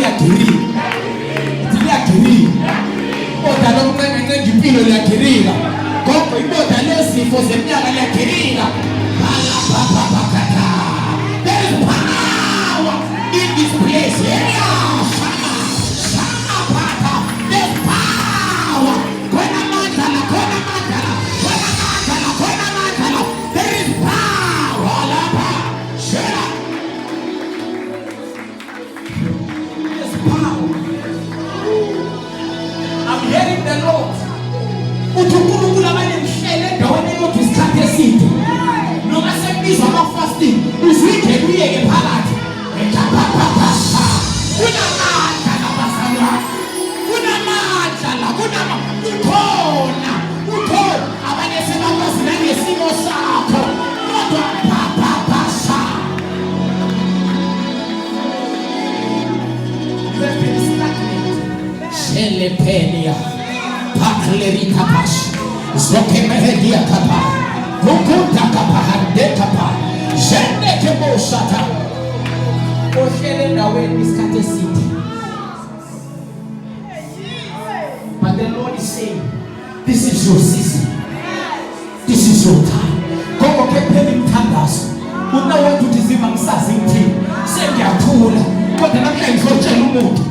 liyagirika. Liyagirika. Iboda lokuncenga impilo liyagirika. Konke iboda lezifo zeminyaka liyagirika. There is power in this place. There's power. There is power. There's power. I'm hearing the Lord. Uthukulukhulu abanye mhlele endaweni yokuthi isikhathi eside. Noma sekubizwa ama-fasting, uzwide kuyeke phakathi. Kunamandla labazalwane. Kunamandla la, ukhona. Abanye sebakwazi nangesimo sakho. Kodwa you have been stagnant. Shelepenia. Paklerika pash. Zokemehedia kapa. Rukuta kapa hande kapa. Jende kebo shata. Oshele ndaweni isikhathi eside. But the Lord is saying, this is your season. This is your time. Konke kephela imthandazo. Una wethu uthi zima ngisazi ngithini. Sengiyathula. Kodwa namhlanje ngizotshela umuntu